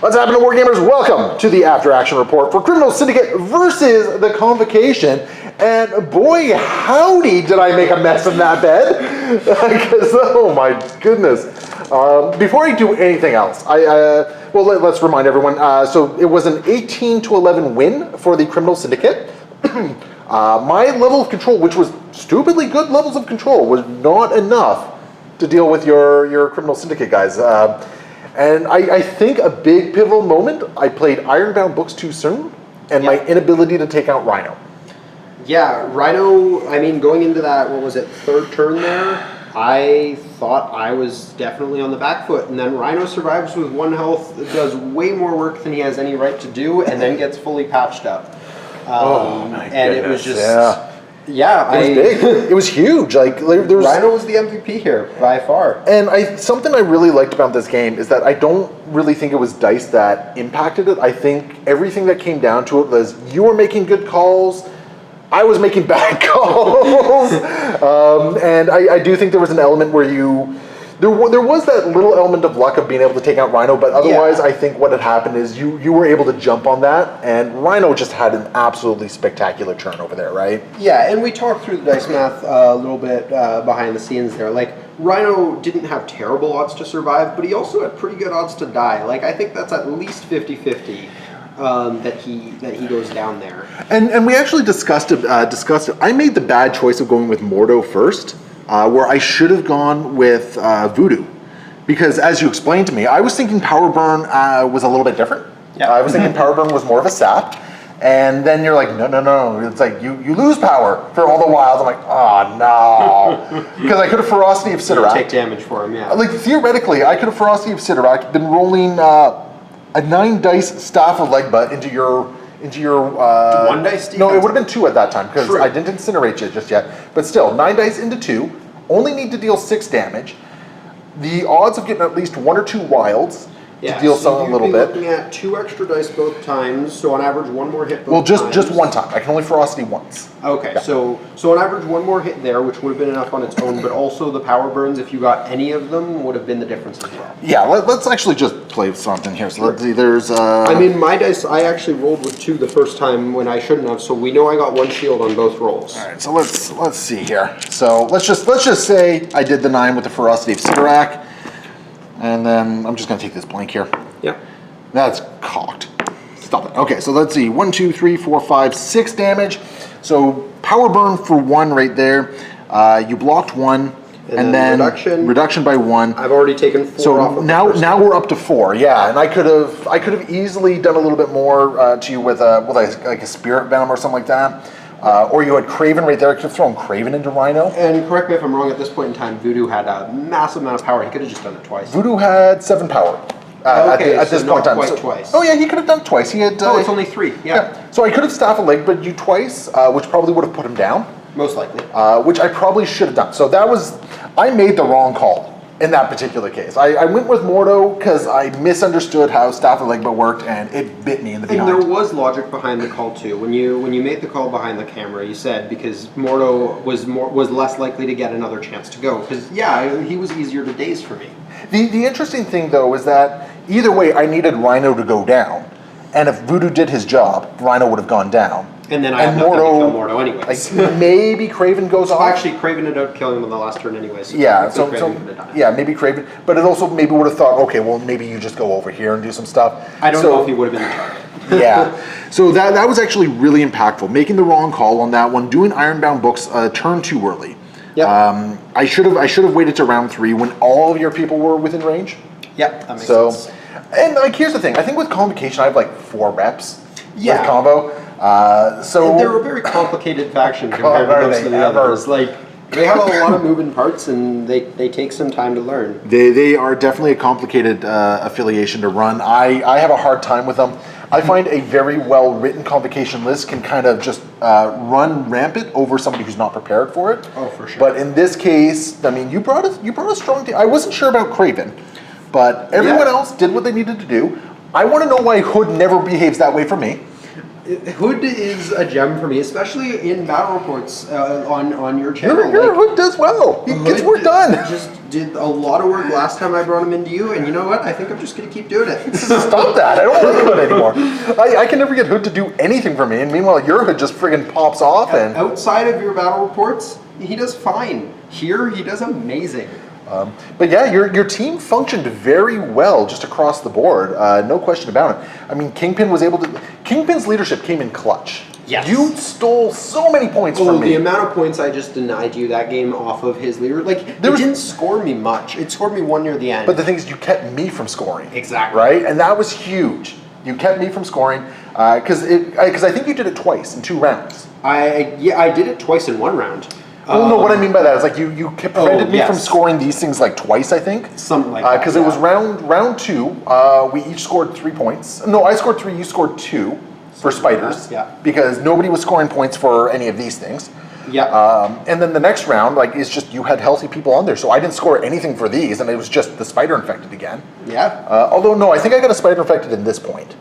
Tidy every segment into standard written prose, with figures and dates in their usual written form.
What's happening, Wargamers? Welcome to the After Action Report for Criminal Syndicate versus the Convocation. And boy, howdy, did I make a mess in that bed. Because, oh my goodness. Before I do anything else, let's remind everyone. So it was an 18-11 win for the Criminal Syndicate. My level of control, which was stupidly good levels of control, was not enough to deal with your Criminal Syndicate guys. And I think a big pivotal moment, I played Ironbound books too soon, and my inability to take out Rhino. Yeah, Rhino, I mean, going into that, what was it, third turn there, I thought I was definitely on the back foot, and then Rhino survives with 1 health, does way more work than he has any right to do, and then gets fully patched up. Oh my goodness. And it was just... Yeah, it was big. It was huge. There's Rhino was the MVP here by far. And something I really liked about this game is that I don't really think it was dice that impacted it. I think everything that came down to it was you were making good calls, I was making bad calls, and I do think there was an element where there was that little element of luck of being able to take out Rhino, but otherwise I think what had happened is you were able to jump on that, and Rhino just had an absolutely spectacular turn over there, right? Yeah, and we talked through the dice math a little bit behind the scenes there. Like, Rhino didn't have terrible odds to survive, but he also had pretty good odds to die. Like, I think that's at least 50-50 that he goes down there. And we actually discussed it. I made the bad choice of going with Mordo first. Where I should have gone with Voodoo. Because as you explained to me, I was thinking Power Burn was a little bit different. Yeah. I was thinking Power Burn was more of a sap. And then you're like, no. It's like, you lose power for all the wilds. I'm like, oh no. Because I could have Ferocity of Sidorak. Take damage for him, yeah. Like, theoretically, I could have Ferocity of Sidorak, been rolling a 9 dice Staff of Legba into your 1 dice defense? No, it would have been 2 at that time because I didn't incinerate you just yet. But still, 9 dice into 2, only need to deal 6 damage. The odds of getting at least 1 or 2 wilds to deal some a little bit. Looking at 2 extra dice both times, so on average 1 more hit both times. Well, just 1 time. I can only Ferocity once. Okay, yeah. So on average 1 more hit there, which would have been enough on its own, but also the power burns, if you got any of them, would have been the difference as well. Yeah, let's actually just play something here. So let's see, there's... I mean, my dice, I actually rolled with 2 the first time when I shouldn't have, so we know I got 1 shield on both rolls. All right, so let's see here. So let's just say I did the 9 with the Ferocity of Sidorak, and then I'm just going to take this blank here. Yeah. That's cocked. Stop it. Okay, so let's see. 1, 2, 3, 4, 5, 6 damage. So power burn for 1 right there. You blocked 1, and then reduction by 1. I've already taken 4 off. So now we're up to 4. Yeah, and I could have easily done a little bit more to you with a Spirit Venom or something like that. Or you had Craven right there. I could have thrown Craven into Rhino. And correct me if I'm wrong, at this point in time, Voodoo had a massive amount of power. He could have just done it twice. Voodoo had 7 power. At this point in time. Twice. Oh yeah, he could have done it twice. He had. It's only 3. Yeah. So I could have Staff of Leg, but you twice, which probably would have put him down. Most likely. Which I probably should have done. So I made the wrong call in that particular case. I went with Mordo because I misunderstood how Staff of Legba worked, and it bit me in the behind. And there was logic behind the call too. When you made the call behind the camera, you said because Mordo was less likely to get another chance to go. Because he was easier to daze for me. The interesting thing though is that either way, I needed Rhino to go down, and if Voodoo did his job, Rhino would have gone down. And then I have nothing to kill Mordo anyways. Like maybe Craven goes off. Actually, Craven ended up killing him on the last turn anyways. So maybe Craven. But it also maybe would have thought, okay, well maybe you just go over here and do some stuff. I don't know if he would have been the target. Yeah. So that was actually really impactful. Making the wrong call on that one. Doing Ironbound books turn too early. Yep. I should have waited to round 3 when all of your people were within range. Yep, that makes sense. And here's the thing. I think with Convocation I have 4 reps with combo. And they're a very complicated faction compared to most of the others. Like, they have a lot of moving parts, and they take some time to learn. They are definitely a complicated affiliation to run. I have a hard time with them. I find a very well-written Convocation list can kind of just run rampant over somebody who's not prepared for it. Oh, for sure. But in this case, I mean, you brought a strong team. I wasn't sure about Craven, but everyone else did what they needed to do. I want to know why Hood never behaves that way for me. Hood is a gem for me, especially in battle reports on your channel. Your Hood does well. He gets work done. Just did a lot of work last time I brought him into you, and you know what? I think I'm just going to keep doing it. Stop that. I don't like Hood anymore. I can never get Hood to do anything for me, and meanwhile your Hood just friggin' pops off. And outside of your battle reports, he does fine. Here, he does amazing. But yeah, your team functioned very well just across the board. No question about it. I mean, Kingpin's leadership came in clutch. Yes. You stole so many points from me. The amount of points I just denied you that game off of his leader, it didn't score me much. It scored me 1 near the end. But the thing is, you kept me from scoring. Exactly. Right? And that was huge. You kept me from scoring because I think you did it twice in 2 rounds. I did it twice in 1 round. Well, no, what I mean by that is you prevented me from scoring these things like twice, I think. Something like that. Because it was round 2, we each scored 3 points. No, I scored 3, you scored 2 for spiders. Yeah. Because nobody was scoring points for any of these things. Yeah. And then the next round, is just you had healthy people on there, so I didn't score anything for these, and it was just the spider infected again. Yeah. Although no, I think I got a spider infected in this point.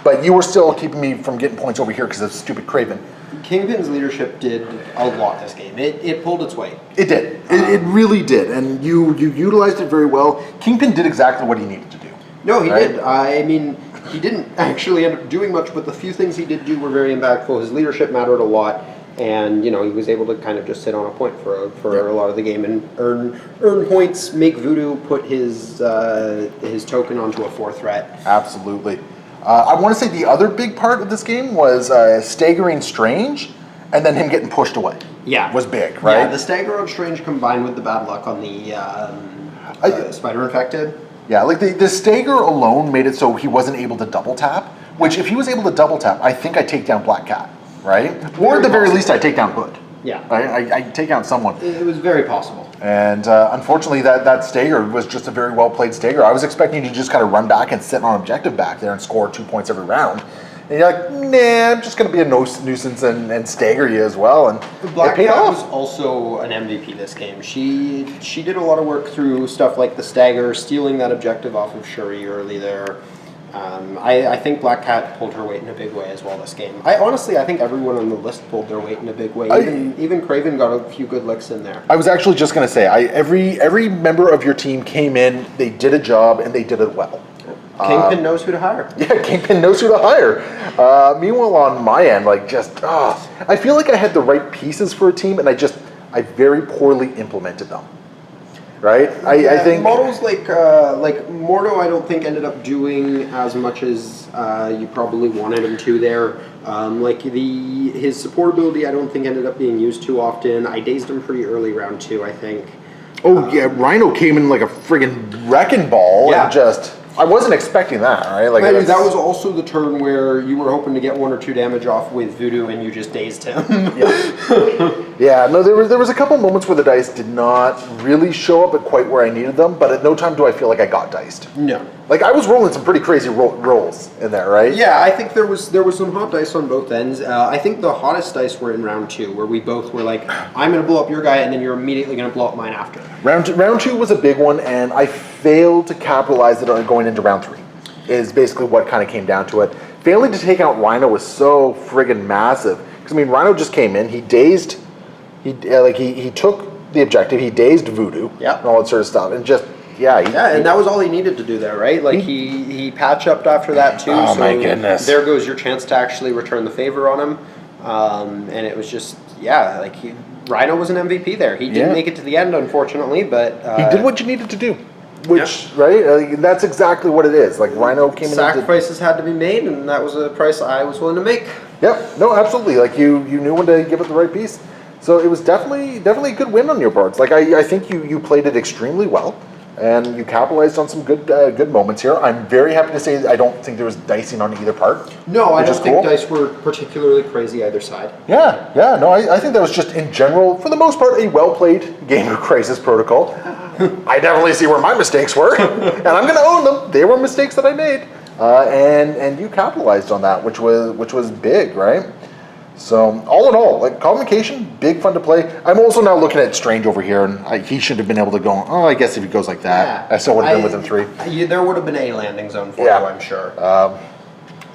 But you were still keeping me from getting points over here because of stupid Craven. Kingpin's leadership did a lot this game. It pulled its weight. It did. It really did. And you utilized it very well. Kingpin did exactly what he needed to do. No, he did. I mean, he didn't actually end up doing much, but the few things he did do were very impactful. His leadership mattered a lot. And, he was able to kind of just sit on a point for a lot of the game and earn points, make Voodoo put his token onto a 4 threat. Absolutely. I want to say the other big part of this game was staggering Strange, and then him getting pushed away. Yeah, was big, right? Yeah, the stagger on Strange combined with the bad luck on the spider infected. Yeah, the stagger alone made it so he wasn't able to double tap. Which, if he was able to double tap, I think I take down Black Cat, right? Or at the very least, I take down Hood. Yeah, I take out someone. It was very possible. And unfortunately, that stagger was just a very well played stagger. I was expecting you to just kind of run back and sit on objective back there and score 2 points every round. And you're like, nah, I'm just going to be a nuisance and stagger you as well. And Black Cat was also an MVP this game. She did a lot of work through stuff like the stagger, stealing that objective off of Shuri early there. I think Black Cat pulled her weight in a big way as well this game. I think everyone on the list pulled their weight in a big way. Even Craven got a few good licks in there. I was actually just going to say, every member of your team came in, they did a job, and they did it well. Kingpin knows who to hire. Yeah, Kingpin knows who to hire. Meanwhile, on my end, I feel like I had the right pieces for a team, and I very poorly implemented them. Right? I think models like Mordo, I don't think ended up doing as much as you probably wanted him to there. His support ability, I don't think ended up being used too often. I dazed him pretty early round 2, I think. Oh yeah, Rhino came in like a friggin' wrecking ball and I wasn't expecting that, right? That was also the turn where you were hoping to get 1 or 2 damage off with Voodoo and you just dazed him. Yeah, no, there was a couple moments where the dice did not really show up at quite where I needed them, but at no time do I feel like I got diced. No. I was rolling some pretty crazy rolls in there, right? Yeah, I think there was some hot dice on both ends. I think the hottest dice were in round 2, where we both were like, I'm going to blow up your guy, and then you're immediately going to blow up mine after. Round 2 was a big one, and I failed to capitalize it on going into round 3, is basically what kind of came down to it. Failing to take out Rhino was so friggin' massive. Because, Rhino just came in, he dazed, he took the objective, he dazed Voodoo, and all that sort of stuff, and just... and that was all he needed to do there, right? He patch upped after that too. Oh so my goodness! There goes your chance to actually return the favor on him, and it was just Rhino was an MVP there. He didn't make it to the end, unfortunately, but he did what you needed to do. Which right? That's exactly what it is. Rhino came in. Sacrifices had to be made, and that was a price I was willing to make. Yep. No, absolutely. You knew when to give it the right piece. So it was definitely a good win on your parts. I think you played it extremely well. And you capitalized on some good moments here. I'm very happy to say I don't think there was dicing on either part. No, I don't think dice were particularly crazy either side. Yeah. No, I think that was just, in general, for the most part, a well-played game of Crisis Protocol. I definitely see where my mistakes were, and I'm going to own them. They were mistakes that I made. And you capitalized on that, which was big, right? So all in all, Convocation, big fun to play. I'm also now looking at Strange over here, and he should have been able to go, I guess if he goes like that, I still would have been within 3. There would have been a landing zone for you, I'm sure.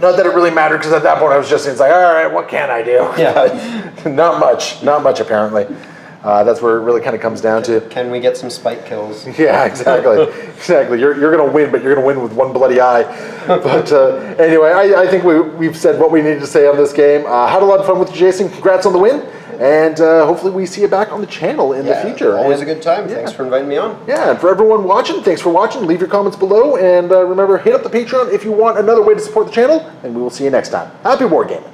Not that it really mattered, because at that point I was just, it's like, all right, what can I do? Yeah. Not much apparently. That's where it really kind of comes down to. Can we get some spike kills? Yeah, exactly. Exactly. You're going to win, but you're going to win with one bloody eye. But anyway, I think we've said what we needed to say on this game. Had a lot of fun with you, Jason. Congrats on the win. And hopefully we see you back on the channel in the future. Always a good time. Thanks for inviting me on. Yeah, and for everyone watching, thanks for watching. Leave your comments below. And remember, hit up the Patreon if you want another way to support the channel. And we will see you next time. Happy wargaming.